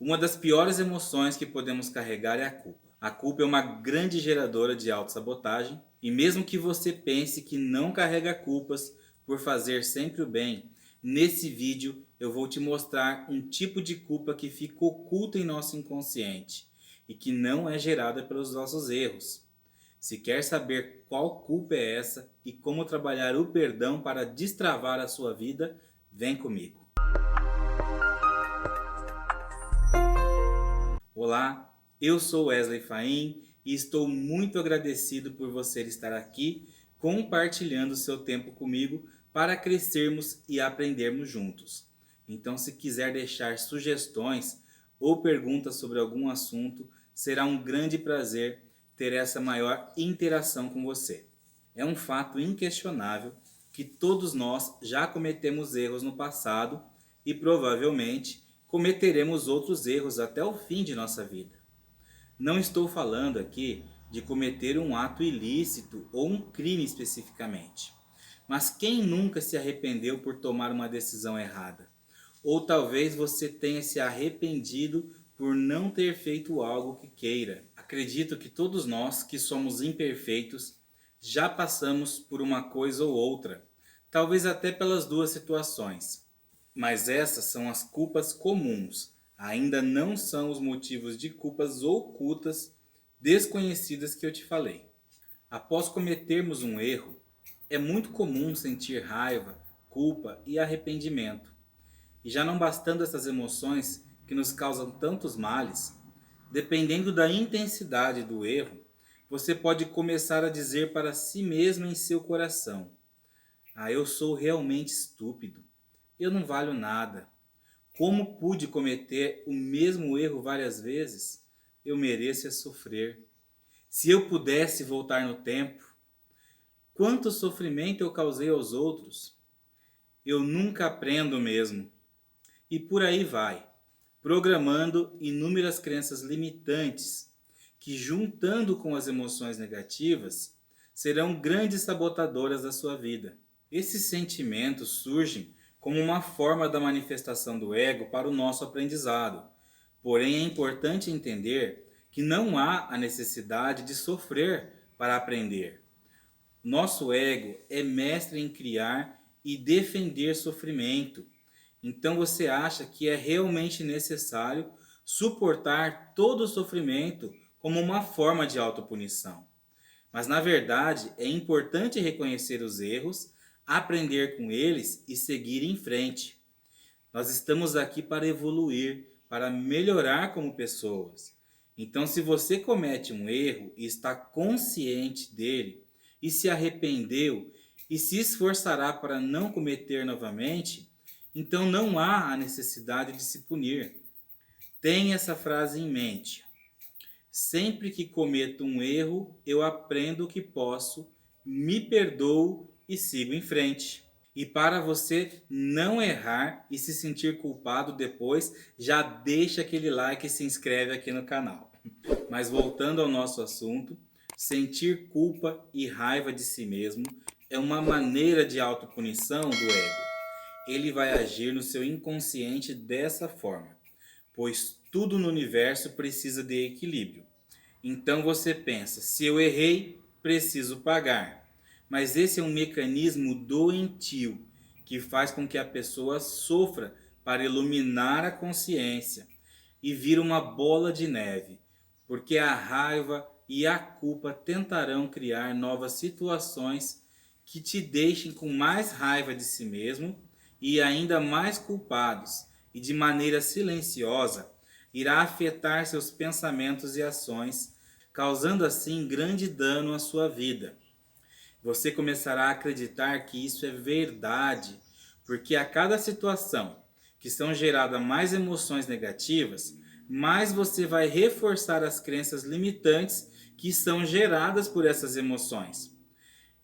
Uma das piores emoções que podemos carregar é a culpa. A culpa é uma grande geradora de autossabotagem, e mesmo que você pense que não carrega culpas por fazer sempre o bem, nesse vídeo eu vou te mostrar um tipo de culpa que fica oculta em nosso inconsciente e que não é gerada pelos nossos erros. Se quer saber qual culpa é essa e como trabalhar o perdão para destravar a sua vida, vem comigo. Olá, eu sou Wesley Faim e estou muito agradecido por você estar aqui compartilhando seu tempo comigo para crescermos e aprendermos juntos. Então, se quiser deixar sugestões ou perguntas sobre algum assunto, será um grande prazer ter essa maior interação com você. É um fato inquestionável que todos nós já cometemos erros no passado e provavelmente cometeremos outros erros até o fim de nossa vida. Não estou falando aqui de cometer um ato ilícito ou um crime especificamente. Mas quem nunca se arrependeu por tomar uma decisão errada? Ou talvez você tenha se arrependido por não ter feito algo que queira. Acredito que todos nós que somos imperfeitos já passamos por uma coisa ou outra, talvez até pelas duas situações. Mas essas são as culpas comuns, ainda não são os motivos de culpas ocultas, desconhecidas que eu te falei. Após cometermos um erro, é muito comum sentir raiva, culpa e arrependimento. E já não bastando essas emoções que nos causam tantos males, dependendo da intensidade do erro, você pode começar a dizer para si mesmo em seu coração: "Ah, eu sou realmente estúpido. Eu não valho nada. Como pude cometer o mesmo erro várias vezes? Eu mereço é sofrer. Se eu pudesse voltar no tempo, quanto sofrimento eu causei aos outros? Eu nunca aprendo mesmo." E por aí vai, programando inúmeras crenças limitantes que, juntando com as emoções negativas, serão grandes sabotadoras da sua vida. Esses sentimentos surgem como uma forma da manifestação do ego para o nosso aprendizado. Porém, é importante entender que não há a necessidade de sofrer para aprender. Nosso ego é mestre em criar e defender sofrimento. Então você acha que é realmente necessário suportar todo o sofrimento como uma forma de autopunição. Mas na verdade é importante reconhecer os erros, aprender com eles e seguir em frente. Nós estamos aqui para evoluir, para melhorar como pessoas. Então, se você comete um erro e está consciente dele, e se arrependeu e se esforçará para não cometer novamente, então não há a necessidade de se punir. Tenha essa frase em mente: sempre que cometo um erro, eu aprendo o que posso, me perdoo e sigo em frente. E para você não errar e se sentir culpado depois, já deixa aquele like e se inscreve aqui no canal. Mas voltando ao nosso assunto, sentir culpa e raiva de si mesmo é uma maneira de autopunição do ego. Ele vai agir no seu inconsciente dessa forma, pois tudo no universo precisa de equilíbrio. Então você pensa: se eu errei, preciso pagar. Mas esse é um mecanismo doentio que faz com que a pessoa sofra para iluminar a consciência e vira uma bola de neve, porque a raiva e a culpa tentarão criar novas situações que te deixem com mais raiva de si mesmo e ainda mais culpados, e de maneira silenciosa irá afetar seus pensamentos e ações, causando assim grande dano à sua vida. Você começará a acreditar que isso é verdade, porque a cada situação que são geradas mais emoções negativas, mais você vai reforçar as crenças limitantes que são geradas por essas emoções.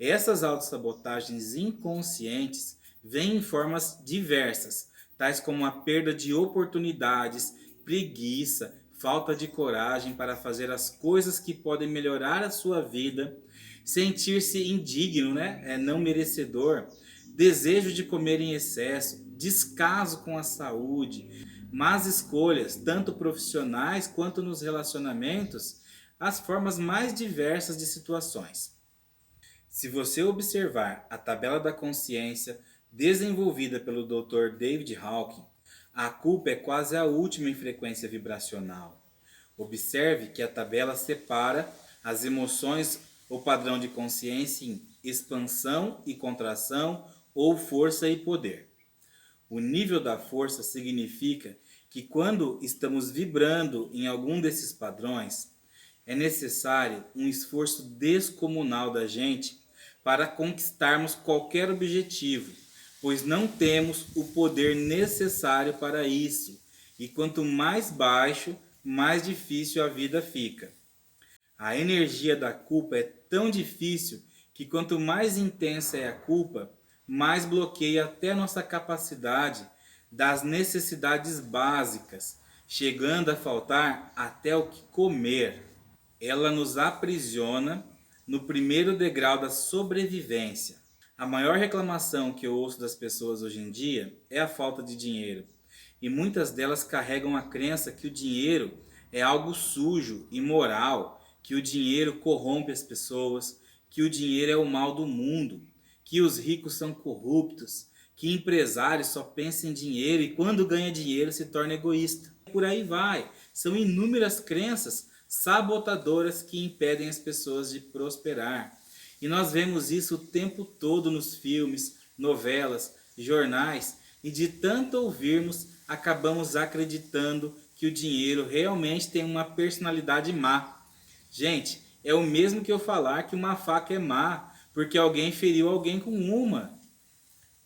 Essas autossabotagens inconscientes vêm em formas diversas, tais como a perda de oportunidades, preguiça, falta de coragem para fazer as coisas que podem melhorar a sua vida, sentir-se indigno, não merecedor, desejo de comer em excesso, descaso com a saúde, más escolhas, tanto profissionais quanto nos relacionamentos, as formas mais diversas de situações. Se você observar a tabela da consciência desenvolvida pelo Dr. David Hawking, a culpa é quase a última em frequência vibracional. Observe que a tabela separa as emoções ou padrão de consciência em expansão e contração ou força e poder. O nível da força significa que quando estamos vibrando em algum desses padrões, é necessário um esforço descomunal da gente para conquistarmos qualquer objetivo, pois não temos o poder necessário para isso. E quanto mais baixo, mais difícil a vida fica. A energia da culpa é tão difícil que quanto mais intensa é a culpa, mais bloqueia até nossa capacidade das necessidades básicas, chegando a faltar até o que comer. Ela nos aprisiona no primeiro degrau da sobrevivência. A maior reclamação que eu ouço das pessoas hoje em dia é a falta de dinheiro. E muitas delas carregam a crença que o dinheiro é algo sujo, imoral, que o dinheiro corrompe as pessoas, que o dinheiro é o mal do mundo, que os ricos são corruptos, que empresários só pensam em dinheiro e quando ganha dinheiro se torna egoísta. Por aí vai. São inúmeras crenças sabotadoras que impedem as pessoas de prosperar. E nós vemos isso o tempo todo nos filmes, novelas, jornais, e de tanto ouvirmos, acabamos acreditando que o dinheiro realmente tem uma personalidade má. Gente, é o mesmo que eu falar que uma faca é má, porque alguém feriu alguém com uma.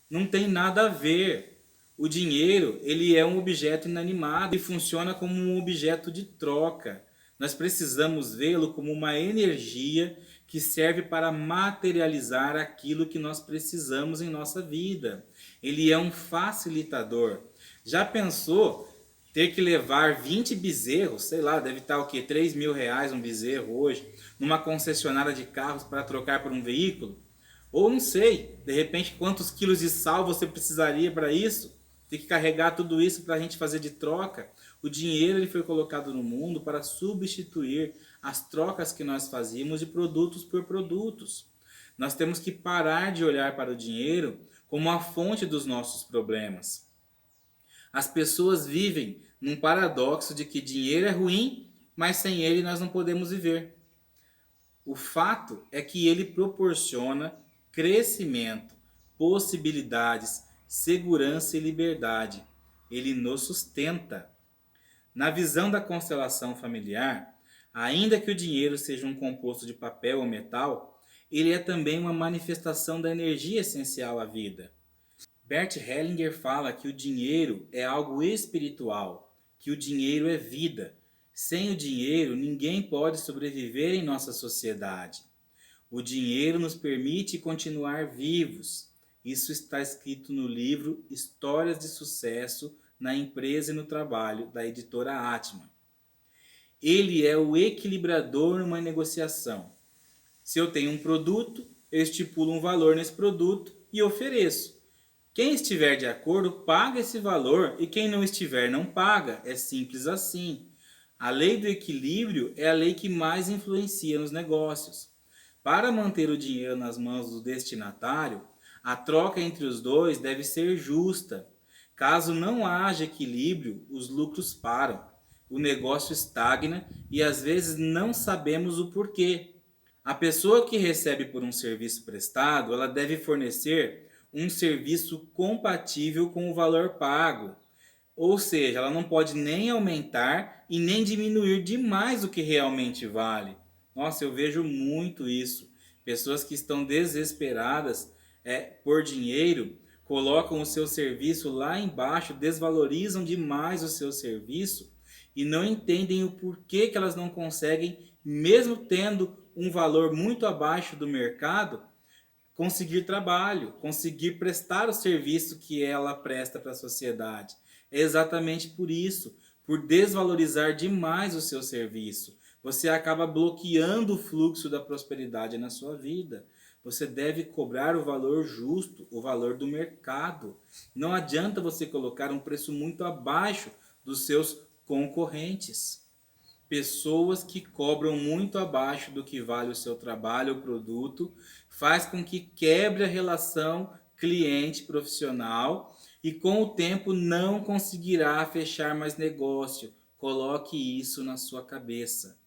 Não tem nada a ver. O dinheiro, ele é um objeto inanimado e funciona como um objeto de troca. Nós precisamos vê-lo como uma energia que serve para materializar aquilo que nós precisamos em nossa vida. Ele é um facilitador. Já pensou ter que levar 20 bezerros, sei lá, deve estar o quê? 3 mil reais um bezerro hoje, numa concessionária de carros para trocar por um veículo? Ou não sei, de repente quantos quilos de sal você precisaria para isso? Ter que carregar tudo isso para a gente fazer de troca? O dinheiro ele foi colocado no mundo para substituir as trocas que nós fazíamos de produtos por produtos. Nós temos que parar de olhar para o dinheiro como a fonte dos nossos problemas. As pessoas vivem num paradoxo de que dinheiro é ruim, mas sem ele nós não podemos viver. O fato é que ele proporciona crescimento, possibilidades, segurança e liberdade. Ele nos sustenta. Na visão da constelação familiar, ainda que o dinheiro seja um composto de papel ou metal, ele é também uma manifestação da energia essencial à vida. Bert Hellinger fala que o dinheiro é algo espiritual, que o dinheiro é vida. Sem o dinheiro, ninguém pode sobreviver em nossa sociedade. O dinheiro nos permite continuar vivos. Isso está escrito no livro Histórias de Sucesso na Empresa e no Trabalho, da editora Atman. Ele é o equilibrador numa negociação. Se eu tenho um produto, eu estipulo um valor nesse produto e ofereço. Quem estiver de acordo, paga esse valor e quem não estiver, não paga. É simples assim. A lei do equilíbrio é a lei que mais influencia nos negócios. Para manter o dinheiro nas mãos do destinatário, a troca entre os dois deve ser justa. Caso não haja equilíbrio, os lucros param, o negócio estagna e às vezes não sabemos o porquê. A pessoa que recebe por um serviço prestado, ela deve fornecer um serviço compatível com o valor pago. Ou seja, ela não pode nem aumentar e nem diminuir demais o que realmente vale. Nossa, eu vejo muito isso. Pessoas que estão desesperadas por dinheiro, colocam o seu serviço lá embaixo, desvalorizam demais o seu serviço e não entendem o porquê que elas não conseguem, mesmo tendo um valor muito abaixo do mercado, conseguir trabalho, conseguir prestar o serviço que ela presta para a sociedade. É exatamente por isso, por desvalorizar demais o seu serviço. Você acaba bloqueando o fluxo da prosperidade na sua vida. Você deve cobrar o valor justo, o valor do mercado. Não adianta você colocar um preço muito abaixo dos seus concorrentes. Pessoas que cobram muito abaixo do que vale o seu trabalho ou produto, faz com que quebre a relação cliente-profissional e com o tempo não conseguirá fechar mais negócio. Coloque isso na sua cabeça.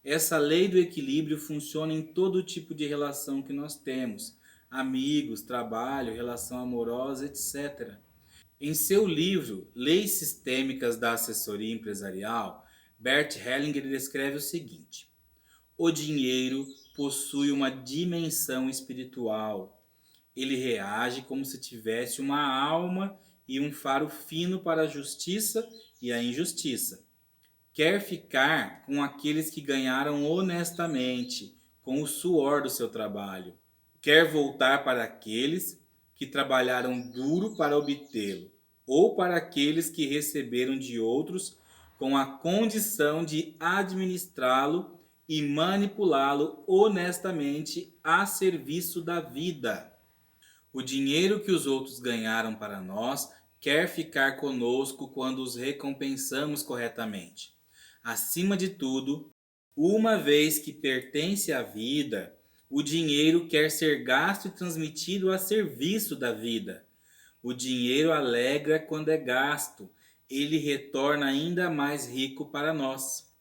Essa lei do equilíbrio funciona em todo tipo de relação que nós temos, amigos, trabalho, relação amorosa, etc. Em seu livro Leis Sistêmicas da Assessoria Empresarial, Bert Hellinger descreve o seguinte: o dinheiro possui uma dimensão espiritual. Ele reage como se tivesse uma alma e um faro fino para a justiça e a injustiça. Quer ficar com aqueles que ganharam honestamente, com o suor do seu trabalho. Quer voltar para aqueles que trabalharam duro para obtê-lo, ou para aqueles que receberam de outros com a condição de administrá-lo e manipulá-lo honestamente a serviço da vida. O dinheiro que os outros ganharam para nós quer ficar conosco quando os recompensamos corretamente. Acima de tudo, uma vez que pertence à vida, o dinheiro quer ser gasto e transmitido a serviço da vida. O dinheiro alegra quando é gasto, ele retorna ainda mais rico para nós.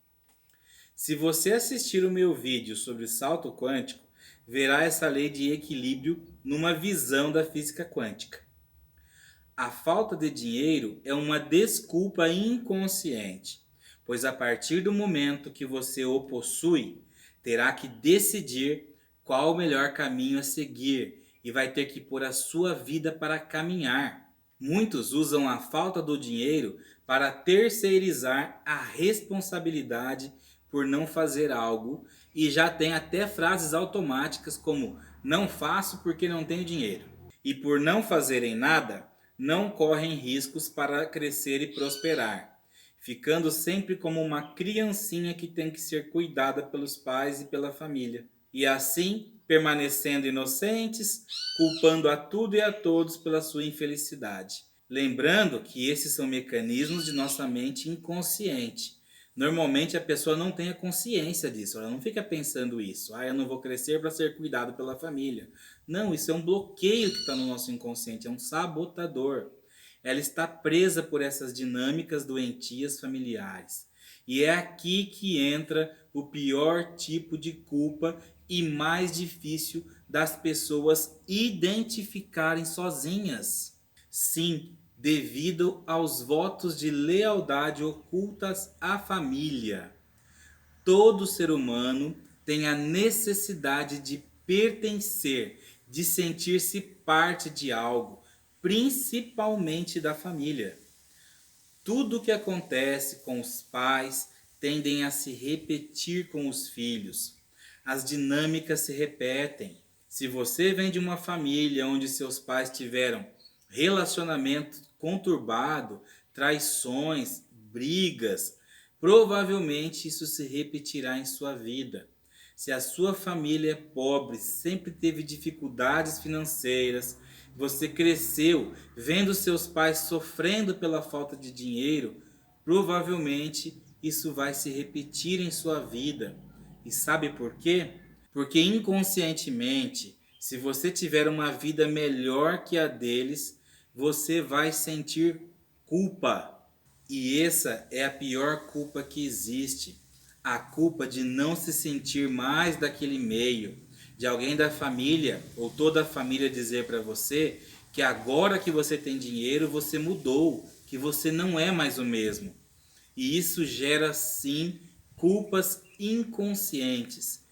Se você assistir o meu vídeo sobre salto quântico, verá essa lei de equilíbrio numa visão da física quântica. A falta de dinheiro é uma desculpa inconsciente, pois a partir do momento que você o possui, terá que decidir qual o melhor caminho a seguir e vai ter que pôr a sua vida para caminhar. Muitos usam a falta do dinheiro para terceirizar a responsabilidade por não fazer algo e já tem até frases automáticas como não faço porque não tenho dinheiro. E por não fazerem nada, não correm riscos para crescer e prosperar, ficando sempre como uma criancinha que tem que ser cuidada pelos pais e pela família. E assim, permanecendo inocentes, culpando a tudo e a todos pela sua infelicidade. Lembrando que esses são mecanismos de nossa mente inconsciente. Normalmente a pessoa não tem a consciência disso, ela não fica pensando isso. Eu não vou crescer para ser cuidado pela família. Não, isso é um bloqueio que está no nosso inconsciente, é um sabotador. Ela está presa por essas dinâmicas doentias familiares. E é aqui que entra o pior tipo de culpa e mais difícil das pessoas identificarem sozinhas. Sim, devido aos votos de lealdade ocultas à família. Todo ser humano tem a necessidade de pertencer, de sentir-se parte de algo, principalmente da família. Tudo o que acontece com os pais tendem a se repetir com os filhos. As dinâmicas se repetem. Se você vem de uma família onde seus pais tiveram relacionamento conturbado, traições, brigas, provavelmente isso se repetirá em sua vida. Se a sua família é pobre, sempre teve dificuldades financeiras, você cresceu vendo seus pais sofrendo pela falta de dinheiro, provavelmente isso vai se repetir em sua vida. E sabe por quê? Porque inconscientemente, se você tiver uma vida melhor que a deles, você vai sentir culpa. E essa é a pior culpa que existe. A culpa de não se sentir mais daquele meio, de alguém da família ou toda a família dizer para você que agora que você tem dinheiro você mudou, que você não é mais o mesmo. E isso gera sim culpas inconscientes.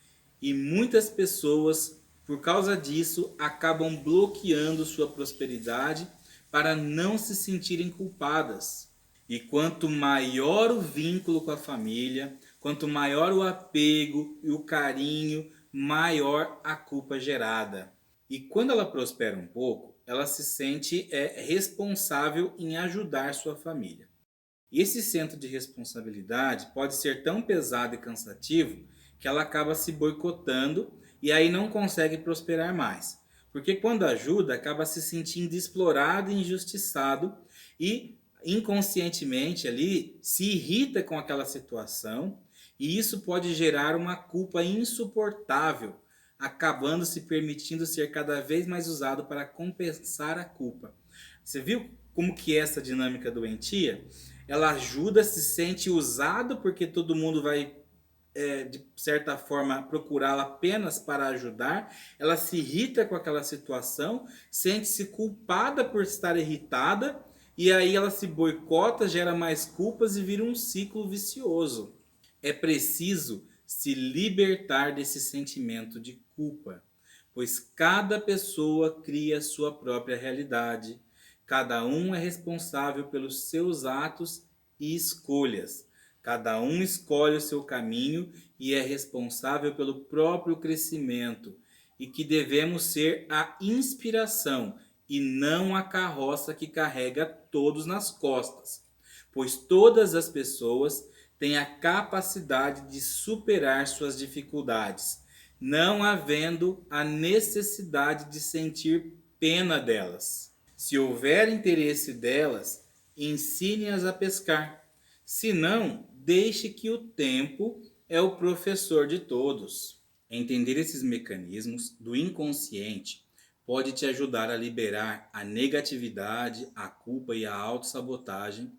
E muitas pessoas, por causa disso, acabam bloqueando sua prosperidade para não se sentirem culpadas. E quanto maior o vínculo com a família, quanto maior o apego e o carinho, maior a culpa gerada. E quando ela prospera um pouco, ela se sente responsável em ajudar sua família. E esse centro de responsabilidade pode ser tão pesado e cansativo que ela acaba se boicotando e aí não consegue prosperar mais. Porque quando ajuda, acaba se sentindo explorado e injustiçado e inconscientemente ali se irrita com aquela situação e isso pode gerar uma culpa insuportável, acabando se permitindo ser cada vez mais usado para compensar a culpa. Você viu como que é essa dinâmica doentia? Ela ajuda, se sente usado porque todo mundo vai de certa forma, procurá-la apenas para ajudar, ela se irrita com aquela situação, sente-se culpada por estar irritada, e aí ela se boicota, gera mais culpas e vira um ciclo vicioso. É preciso se libertar desse sentimento de culpa, pois cada pessoa cria sua própria realidade. Cada um é responsável pelos seus atos e escolhas. Cada um escolhe o seu caminho e é responsável pelo próprio crescimento, e que devemos ser a inspiração e não a carroça que carrega todos nas costas, pois todas as pessoas têm a capacidade de superar suas dificuldades, não havendo a necessidade de sentir pena delas. Se houver interesse delas, ensine-as a pescar. Se não, deixe que o tempo é o professor de todos. Entender esses mecanismos do inconsciente pode te ajudar a liberar a negatividade, a culpa e a autossabotagem,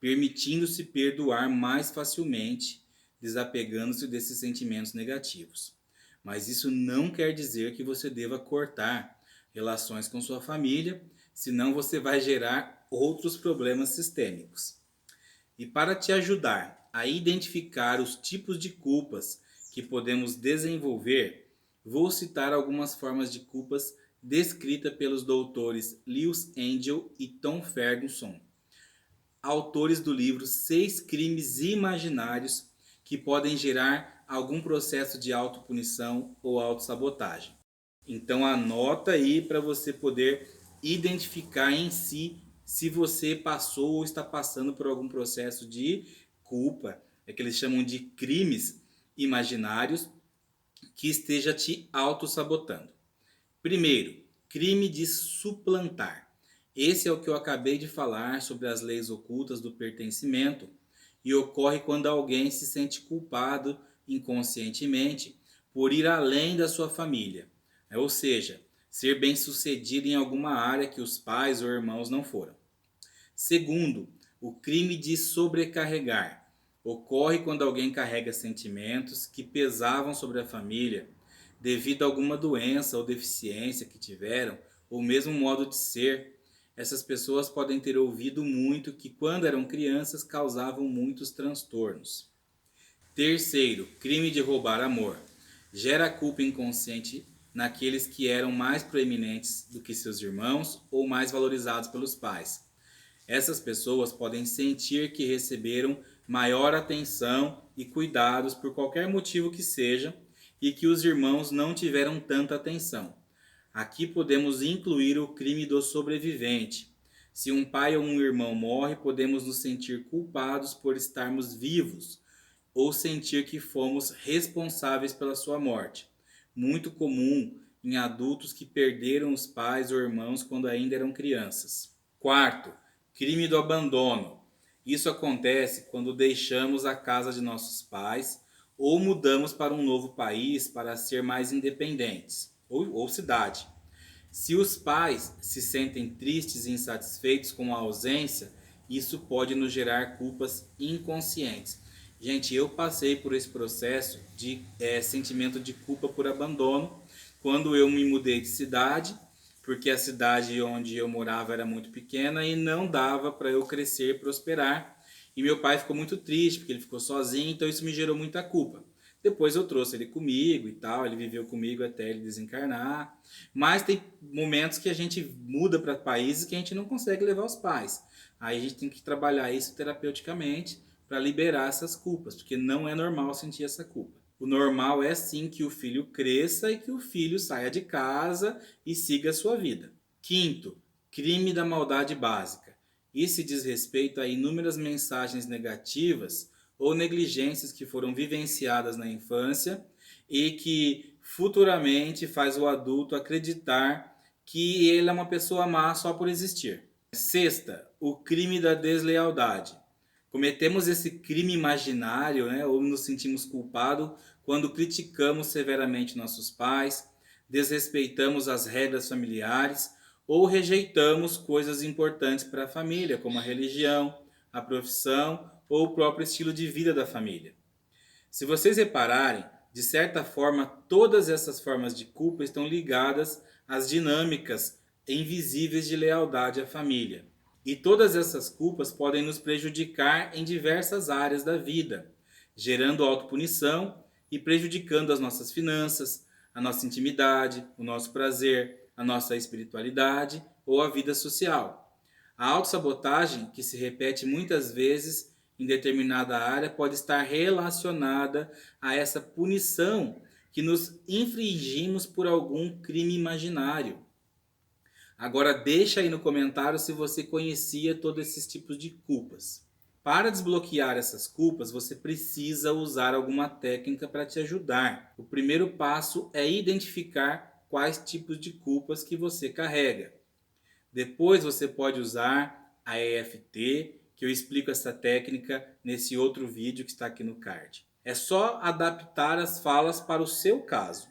permitindo-se perdoar mais facilmente, desapegando-se desses sentimentos negativos. Mas isso não quer dizer que você deva cortar relações com sua família, senão você vai gerar outros problemas sistêmicos. E para te ajudar a identificar os tipos de culpas que podemos desenvolver, vou citar algumas formas de culpas descritas pelos doutores Lewis Angel e Tom Ferguson, autores do livro Seis Crimes Imaginários que podem gerar algum processo de autopunição ou autossabotagem. Então anota aí para você poder identificar em si se você passou ou está passando por algum processo de culpa, é que eles chamam de crimes imaginários, que esteja te autossabotando. Primeiro, crime de suplantar. Esse é o que eu acabei de falar sobre as leis ocultas do pertencimento e ocorre quando alguém se sente culpado inconscientemente por ir além da sua família, ou seja, ser bem-sucedido em alguma área que os pais ou irmãos não foram. Segundo, o crime de sobrecarregar. Ocorre quando alguém carrega sentimentos que pesavam sobre a família devido a alguma doença ou deficiência que tiveram, ou mesmo modo de ser. Essas pessoas podem ter ouvido muito que quando eram crianças causavam muitos transtornos. Terceiro, crime de roubar amor. Gera culpa inconsciente naqueles que eram mais proeminentes do que seus irmãos ou mais valorizados pelos pais. Essas pessoas podem sentir que receberam maior atenção e cuidados por qualquer motivo que seja e que os irmãos não tiveram tanta atenção. Aqui podemos incluir o crime do sobrevivente. Se um pai ou um irmão morre, podemos nos sentir culpados por estarmos vivos ou sentir que fomos responsáveis pela sua morte. Muito comum em adultos que perderam os pais ou irmãos quando ainda eram crianças. Quarto, crime do abandono. Isso acontece quando deixamos a casa de nossos pais ou mudamos para um novo país para ser mais independentes, ou cidade. Se os pais se sentem tristes e insatisfeitos com a ausência, isso pode nos gerar culpas inconscientes. Gente, eu passei por esse processo de sentimento de culpa por abandono quando eu me mudei de cidade, porque a cidade onde eu morava era muito pequena e não dava para eu crescer e prosperar. E meu pai ficou muito triste porque ele ficou sozinho, então isso me gerou muita culpa. Depois eu trouxe ele comigo e tal, ele viveu comigo até ele desencarnar. Mas tem momentos que a gente muda para países que a gente não consegue levar os pais. Aí a gente tem que trabalhar isso terapeuticamente para liberar essas culpas, porque não é normal sentir essa culpa. O normal é sim que o filho cresça e que o filho saia de casa e siga a sua vida. Quinto, crime da maldade básica. Isso diz respeito a inúmeras mensagens negativas ou negligências que foram vivenciadas na infância e que futuramente faz o adulto acreditar que ele é uma pessoa má só por existir. Sexta, o crime da deslealdade. Cometemos esse crime imaginário, né, ou nos sentimos culpados quando criticamos severamente nossos pais, desrespeitamos as regras familiares ou rejeitamos coisas importantes para a família, como a religião, a profissão ou o próprio estilo de vida da família. Se vocês repararem, de certa forma, todas essas formas de culpa estão ligadas às dinâmicas invisíveis de lealdade à família. E todas essas culpas podem nos prejudicar em diversas áreas da vida, gerando autopunição e prejudicando as nossas finanças, a nossa intimidade, o nosso prazer, a nossa espiritualidade ou a vida social. A autossabotagem, que se repete muitas vezes em determinada área, pode estar relacionada a essa punição que nos infligimos por algum crime imaginário. Agora deixa aí no comentário se você conhecia todos esses tipos de culpas. Para desbloquear essas culpas, você precisa usar alguma técnica para te ajudar. O primeiro passo é identificar quais tipos de culpas que você carrega. Depois você pode usar a EFT, que eu explico essa técnica nesse outro vídeo que está aqui no card. É só adaptar as falas para o seu caso.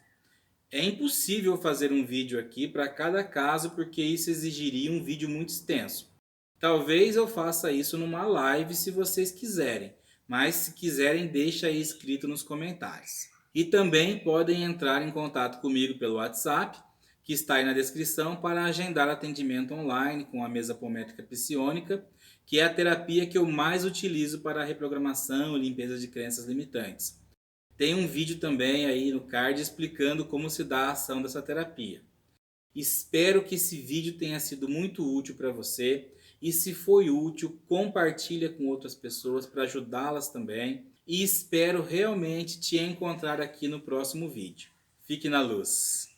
É impossível fazer um vídeo aqui para cada caso, porque isso exigiria um vídeo muito extenso. Talvez eu faça isso numa live se vocês quiserem, mas se quiserem deixa aí escrito nos comentários. E também podem entrar em contato comigo pelo WhatsApp, que está aí na descrição, para agendar atendimento online com a mesa apométrica psionica, que é a terapia que eu mais utilizo para a reprogramação e limpeza de crenças limitantes. Tem um vídeo também aí no card explicando como se dá a ação dessa terapia. Espero que esse vídeo tenha sido muito útil para você e se foi útil, compartilha com outras pessoas para ajudá-las também e espero realmente te encontrar aqui no próximo vídeo. Fique na luz!